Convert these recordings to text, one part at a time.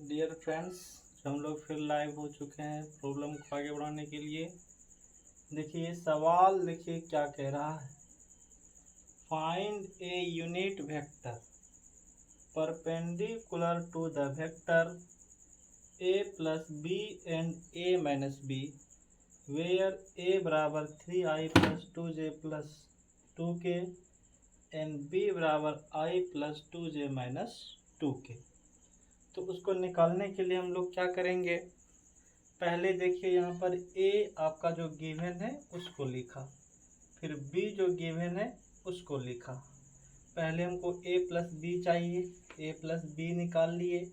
Dear friends, हम लोग फिर लाइव हो चुके हैं प्रॉब्लम को आगे बढ़ाने के लिए। देखिए सवाल, देखिए क्या कह रहा है। Find a unit vector perpendicular to the vector a plus b and a minus b where a बराबर 3i plus 2j plus 2k and b बराबर i plus 2j minus 2k। तो उसको निकालने के लिए हम लोग क्या करेंगे, पहले देखिए यहाँ पर a आपका जो गिवन है उसको लिखा, फिर b जो गिवन है उसको लिखा। पहले हमको a प्लस बी चाहिए, a प्लस बी निकाल लिए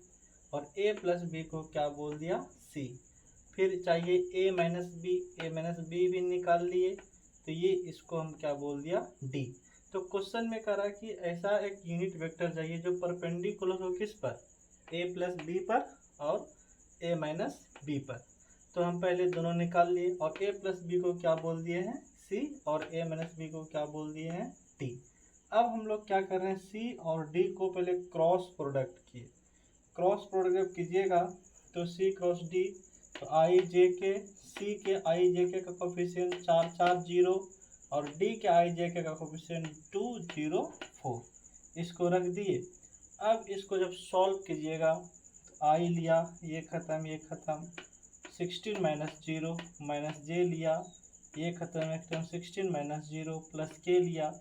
और a प्लस बी को क्या बोल दिया c। फिर चाहिए a माइनस बी भी निकाल लिए, तो ये इसको हम क्या बोल दिया d। तो क्वेश्चन में कह रहा कि ऐसा एक यूनिट वेक्टर चाहिए जो परपेंडिकुलर हो किस पर, a प्लस बी पर और a माइनस बी पर। तो हम पहले दोनों निकाल लिए और a प्लस बी को क्या बोल दिए हैं c और a माइनस बी को क्या बोल दिए हैं d। अब हम लोग क्या कर रहे हैं, c और d को पहले क्रॉस प्रोडक्ट किए। क्रॉस प्रोडक्ट कीजिएगा तो c क्रॉस d, तो आई जे के c के आई जे के का कोफिशिएंट 4 4 0 और d के आई जे के का कोफिशिएंट 2 0 4, इसको रख दिए। अब इसको जब सॉल्व कीजिएगा तो आई लिया, ये ख़त्म 16 माइनस 0 माइनस जे लिया, ये ख़त्म एकदम 16 माइनस 0 प्लस के लिया,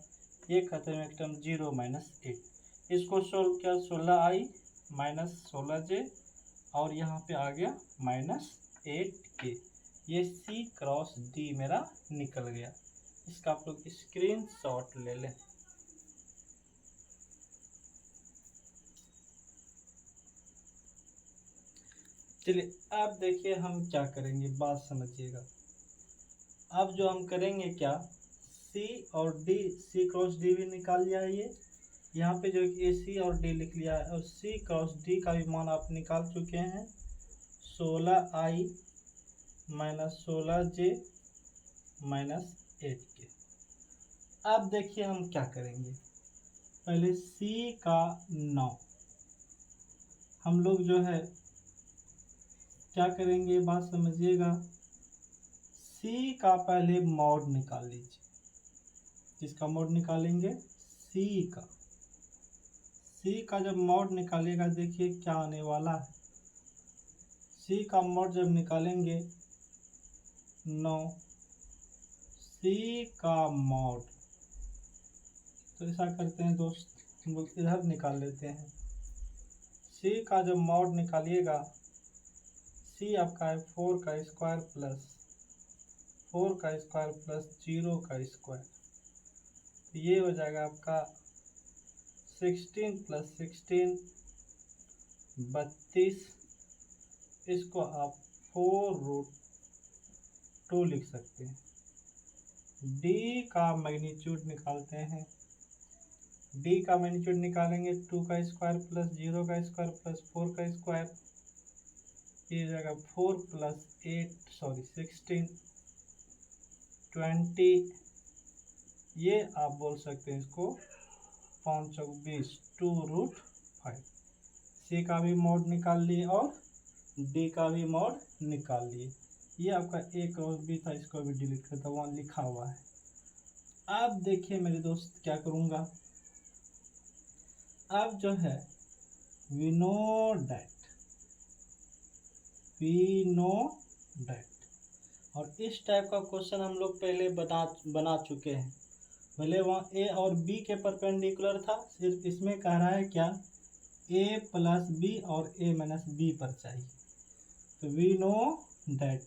ये ख़त्म एकदम 0 माइनस 8। इसको सॉल्व किया 16i माइनस 16j और यहाँ पे आ गया माइनस 8k। ये c क्रॉस d मेरा निकल गया। इसका आप लोग स्क्रीनशॉट ले लें। चलिए अब देखिए हम क्या करेंगे, बात समझिएगा। अब जो हम करेंगे क्या, c और d, c क्रॉस d भी निकाल लिया है। ये यहाँ पे जो ए सी और डी लिख लिया है और c क्रॉस d का भी मान आप निकाल चुके हैं 16i minus 16j minus 8k। अब देखिए हम क्या करेंगे, पहले c का 9 हम लोग जो है क्या करेंगे, बात समझिएगा। c का पहले मॉड निकाल लीजिए। किसका मॉड निकालेंगे, c का जब मॉड निकालेगा देखिए क्या आने वाला है। c का मॉड जब निकालेंगे 9, c का मॉड, तो ऐसा करते हैं दोस्त, हम लोग इधर निकाल लेते हैं। c का जब मॉड निकालिएगा, c आपका है 4 का स्क्वायर प्लस 4 का स्क्वायर प्लस 0 का स्क्वायर, तो ये हो जाएगा आपका 16 प्लस 16 32। इसको आप 4√2 लिख सकते हैं। d का मैग्नीट्यूड निकालते हैं। d का मैग्नीट्यूड निकालेंगे 2 का स्क्वायर प्लस 0 का स्क्वायर प्लस 4 का स्क्वायर, ये हो जाएगा 4 प्लस 16 20। ये आप बोल सकते हैं इसको 5 चौक 20 2√5। c का भी मॉड निकाल लिए और d का भी मॉड निकाल लिए। ये आपका a क्रॉस b था, इसको भी डिलीट करता, वहाँ लिखा हुआ है। अब देखिए मेरे दोस्त क्या करूँगा, अब जो है वी नो डैट और इस टाइप का क्वेश्चन हम लोग पहले बना चुके हैं। भले वहाँ a और b के परपेंडिकुलर था, सिर्फ इसमें कह रहा है क्या, a प्लस बी और a माइनस बी पर चाहिए। तो we know that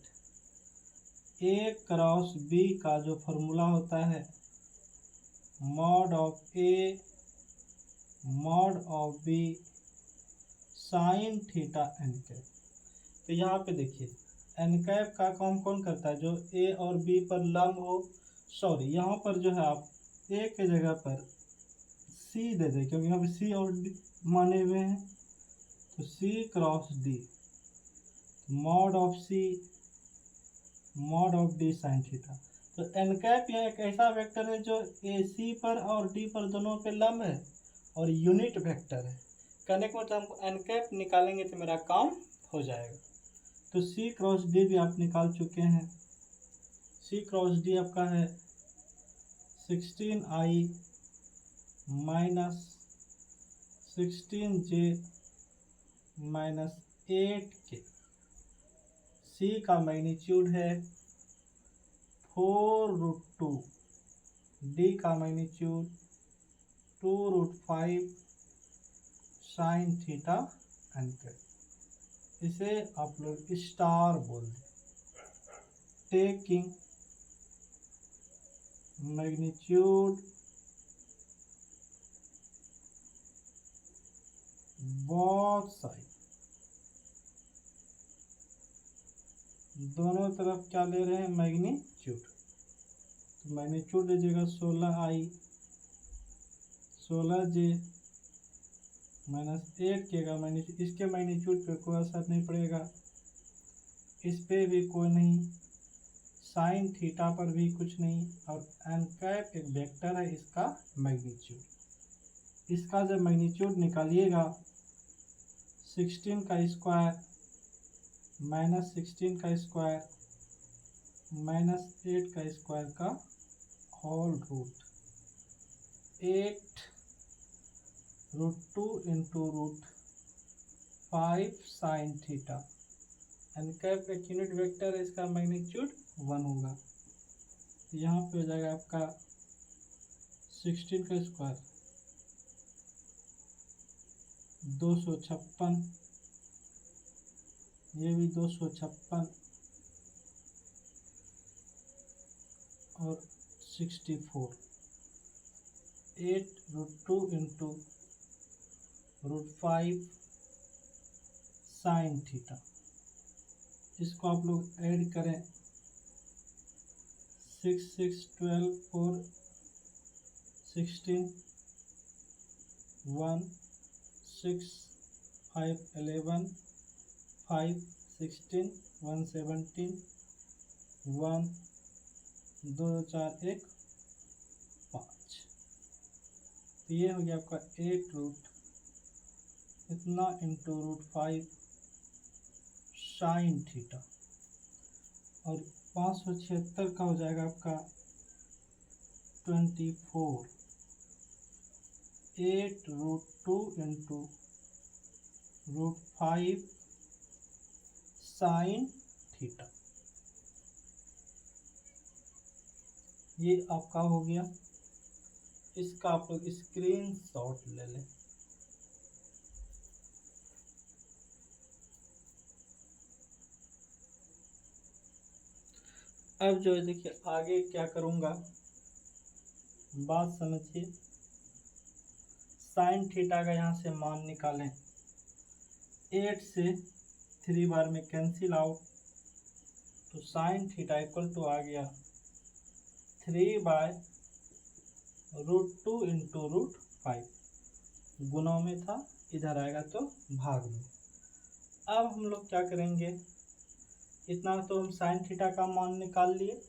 a cross b का जो फॉर्मूला होता है mod of a mod of b sine theta n cap. तो यहाँ पे देखिए एन कैप का काम कौन करता है, जो a और b पर लंब हो। सॉरी, यहाँ पर जो है आप a के जगह पर c दे दें, क्योंकि यहाँ पे c और d माने हुए हैं। तो c cross d mod of c mod of d sine theta. तो एन कैप यह एक ऐसा वेक्टर है जो ए सी पर और डी पर दोनों पे लंब है और यूनिट वेक्टर है। कहने का मतलब हमको एन कैप निकालेंगे तो मेरा काम हो जाएगा। तो सी क्रॉस डी भी आप निकाल चुके हैं। सी क्रॉस डी आपका है 16i minus 16j minus 8k। सी का मैग्नीट्यूड है 4√2, डी का magnitude 2√5 sine theta n cap. इसे आप लोग स्टार बोल दें। टेकिंग मैग्नीट्यूड बोथ साइड, दोनों तरफ क्या ले रहे हैं मैग्नीट्यूड। तो मैग्नीट्यूड लीजिएगा 16i 16j माइनस 8k का मैग्नीट्यूड। इसके मैग्नीट्यूड पे कोई असर नहीं पड़ेगा, इस पे भी कोई नहीं, साइन थीटा पर भी कुछ नहीं। और एन कैप एक वेक्टर है, इसका मैग्नीट्यूड। इसका जब मैग्नीट्यूड निकालिएगा 16 का स्क्वायर माइनस 16 का स्क्वायर माइनस 8 का स्क्वायर का whole root 8√2 into √5 sine theta. N cap एक यूनिट वेक्टर है, इसका मैग्नीट्यूड 1 होगा। तो यहाँ पे हो जाएगा आपका 16 का स्क्वायर 256, ये भी 256 और 64। 8√2 इंटू √5 साइन थीटा। इसको आप लोग ऐड करें 6 6 12 4 16 1 6 5 11 5 16 1 17 1 2 4 1 5। तो ये हो गया आपका 8 इतना इंटू √5 साइन थीटा। और 576 का हो जाएगा आपका 24। 8√2 इंटू √5 साइन थीटा। ये आपका हो गया। इसका आप लोग स्क्रीन शॉट ले लें। अब जो है देखिए आगे क्या करूँगा, बात समझिए। साइन थीटा का यहाँ से मान निकालें। 8 से 3 बार में कैंसिल आउट, तो साइन थीटा इक्वल टू आ गया 3/√2 इंटू √5। गुणों में था, इधर आएगा तो भाग में। अब हम लोग क्या करेंगे, इतना तो हम साइन थीटा का मान निकाल लिए।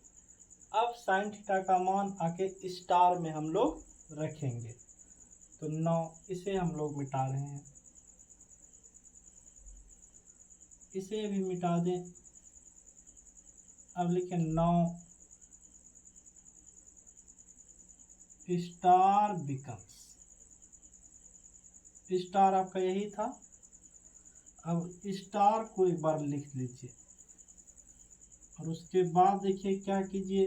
अब साइन थीटा का मान आके स्टार में हम लोग रखेंगे। तो 9 इसे हम लोग मिटा रहे हैं, इसे भी मिटा दें। अब लिखें 9 स्टार बिकम्स, स्टार आपका यही था। अब स्टार को एक बार लिख लीजिए और उसके बाद देखिए क्या कीजिए,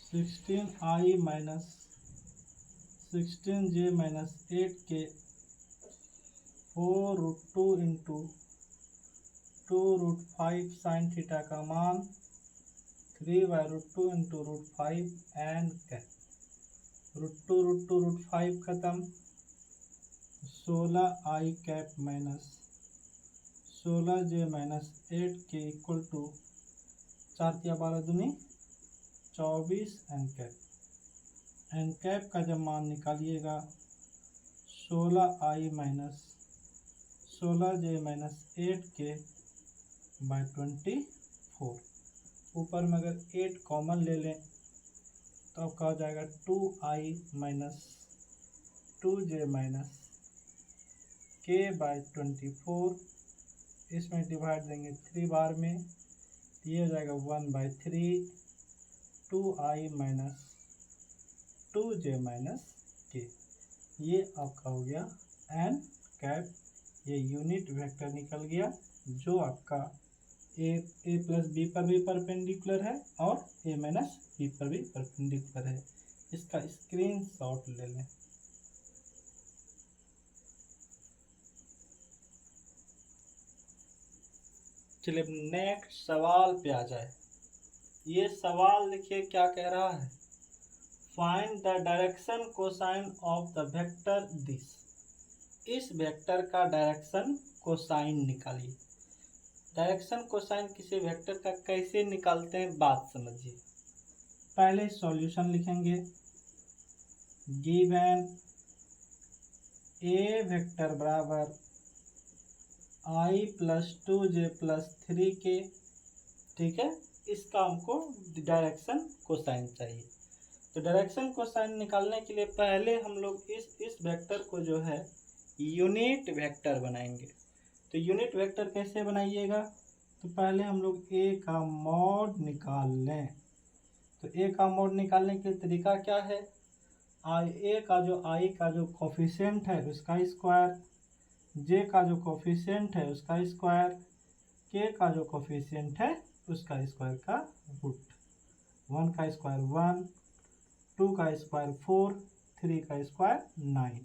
16i minus 16j minus 8k 4√2 into 2√5 sine theta का मान 3/√2 इंटू √5 एंड कैप। √2 खत्म, 16i cap minus 16j minus 8k equal to 4 या 12 दूनी 24 एन कैप। एन कैप का जब मान निकालिएगा 16i minus 16j minus 8k by 24। ऊपर में अगर 8 कॉमन ले लें तो आपका हो जाएगा 2i minus 2j minus k/24, इसमें डिवाइड देंगे 3 बार में, ये हो जाएगा 1/3 2i minus 2j minus k। ये आपका हो गया n कैप, ये यूनिट वेक्टर निकल गया जो आपका a प्लस बी पर भी परपेंडिकुलर है और a माइनस बी पर भी परपेंडिकुलर है। इसका स्क्रीनशॉट ले लें। चलिए नेक्स्ट सवाल पे आ जाए। ये सवाल देखिए क्या कह रहा है, find the direction cosine of the vector this. इस वेक्टर का डायरेक्शन कोसाइन निकालिए। डायरेक्शन कोसाइन किसी वेक्टर का कैसे निकालते हैं बात समझिए। पहले सॉल्यूशन लिखेंगे, गिवन ए वेक्टर बराबर i plus 2j plus 3k, ठीक है। इसका हमको डायरेक्शन कोसाइन चाहिए। तो डायरेक्शन कोसाइन निकालने के लिए पहले हम लोग इस वेक्टर को जो है यूनिट वेक्टर बनाएंगे। तो यूनिट वेक्टर कैसे बनाइएगा, तो पहले हम लोग a का मॉड निकाल लें। तो a का मॉड निकालने के तरीका क्या है, a का जो कोफिशिएंट है उसका स्क्वायर, j का जो कोफिशिएंट है उसका स्क्वायर, k का जो कोफिशिएंट है उसका स्क्वायर का रूट। 1 का स्क्वायर 1, 2 का स्क्वायर 4, 3 का स्क्वायर 9।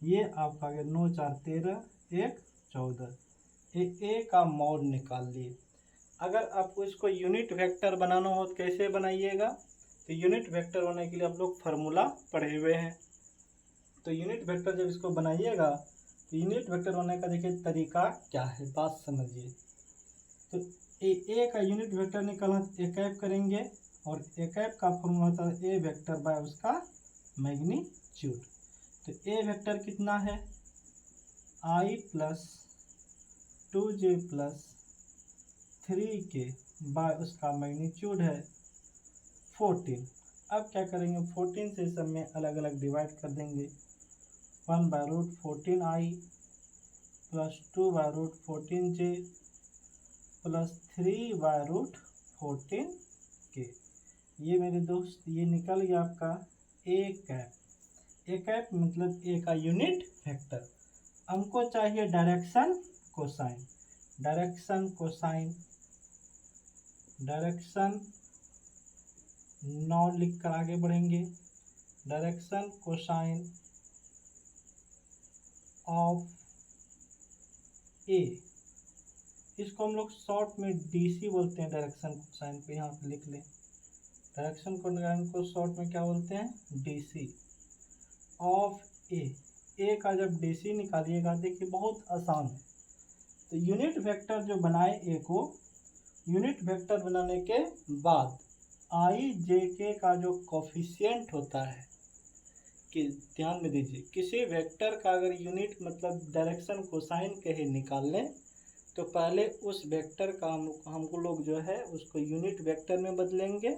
ये आपका आ गया 9 4 13 1 14। ए का मॉड निकाल लिए। अगर आपको इसको यूनिट वेक्टर बनाना हो तो कैसे बनाइएगा, तो यूनिट वेक्टर होने के लिए आप लोग फार्मूला पढ़े हुए हैं। तो यूनिट वेक्टर जब इसको बनाइएगा तो यूनिट वेक्टर होने का देखिए तरीका क्या है, बात समझिए। तो ए का यूनिट वेक्टर निकालना ए कैप करेंगे और ए कैप का फॉर्मूला होता है ए वेक्टर बाय उसका मैग्नीट्यूड। तो ए वेक्टर कितना है, i plus 2j plus 3k by उसका मैग्नीट्यूड है 14। अब क्या करेंगे, 14 से सब में अलग अलग डिवाइड कर देंगे। 1/√14i plus 2/√14j plus 3/√14k। ये मेरे दोस्त ये निकल गया आपका ए कैप। ए कैप मतलब ए का यूनिट वेक्टर। हमको चाहिए direction cosine. Direction cosine, direction not लिख कर आगे बढ़ेंगे। डायरेक्शन कोसाइन ऑफ ए, इसको हम लोग शॉर्ट में डीसी बोलते हैं। डायरेक्शन कोसाइन को यहाँ पे लिख लें। डायरेक्शन कोसाइन को शॉर्ट में क्या बोलते हैं, डीसी ऑफ ए। ए का जब डीसी निकालिएगा देखिए बहुत आसान है। तो यूनिट वेक्टर जो बनाए ए को, यूनिट वेक्टर बनाने के बाद आई जे के का जो कोफिशिएंट होता है, कि ध्यान में दीजिए किसी वेक्टर का अगर यूनिट मतलब डायरेक्शन कोसाइन कहे निकाल लें तो पहले उस वेक्टर का हमको लोग जो है उसको यूनिट वेक्टर में बदलेंगे।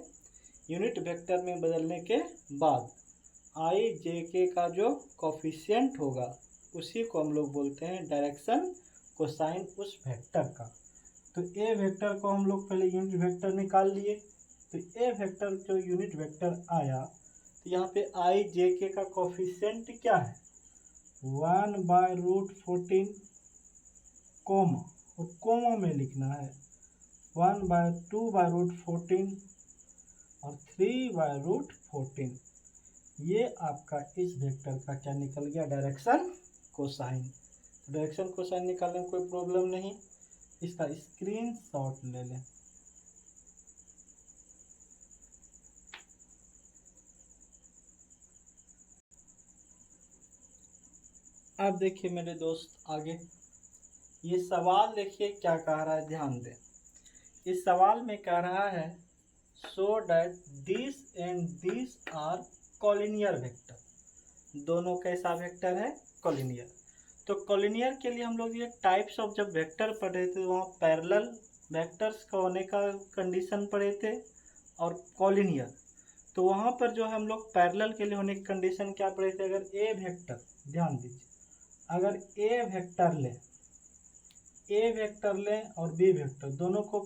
यूनिट वेक्टर में बदलने के बाद आई जे के का जो कोफिशिएंट होगा उसी को हम लोग बोलते हैं डायरेक्शन कोसाइन उस वेक्टर का। तो ए वेक्टर को हम लोग पहले यूनिट वेक्टर निकाल लिए। तो ए वेक्टर जो यूनिट वेक्टर आया तो यहाँ पे आई जे के का कोफिशिएंट क्या है, 1/√14 कोमा, और कोमा में लिखना है 1/2/√14 और 3/√14। ये आपका इस वेक्टर का क्या निकल गया, डायरेक्शन कोसाइन। डायरेक्शन कोसाइन निकालने में कोई प्रॉब्लम नहीं, इसका स्क्रीनशॉट ले लें। अब देखिए मेरे दोस्त आगे ये सवाल देखिए क्या कह रहा है, ध्यान दें। इस सवाल में कह रहा है show that this and this are collinear vector. दोनों कैसा वेक्टर है, कॉलिनियर। तो कॉलिनियर के लिए हम लोग ये टाइप्स ऑफ जब वेक्टर पढ़े थे वहाँ पैरेलल वेक्टर्स का होने का कंडीशन पढ़े थे और कॉलिनियर। तो वहाँ पर जो है हम लोग पैरेलल के लिए होने की कंडीशन क्या पढ़े थे, अगर ए वेक्टर, ध्यान दीजिए, अगर ए वेक्टर लें और बी वेक्टर दोनों को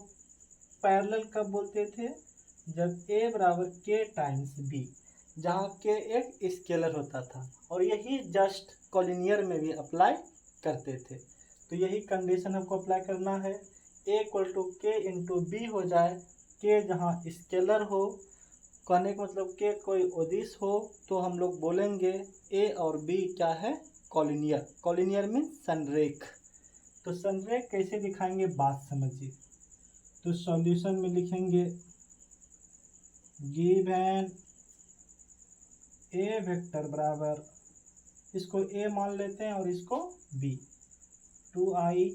पैरेलल कब बोलते थे? जब ए बराबर के टाइम्स बी, जहाँ के एक स्केलर होता था, और यही जस्ट कॉलिनियर में भी अप्लाई करते थे। तो यही कंडीशन हमको अप्लाई करना है, ए इक्वल टू के इंटू बी हो जाए, के जहाँ स्केलर हो, कहने का मतलब के कोई अदिश हो, तो हम लोग बोलेंगे ए और बी क्या है? कॉलिनियर। कॉलिनियर मीन्स संरेख। तो संरेख कैसे दिखाएंगे बात समझिए। तो सॉल्यूशन में लिखेंगे गिवन ए वेक्टर बराबर, इसको ए मान लेते हैं और इसको B, 2i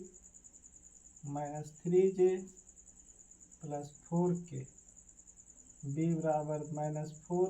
minus 3j plus 4k, B बराबर -4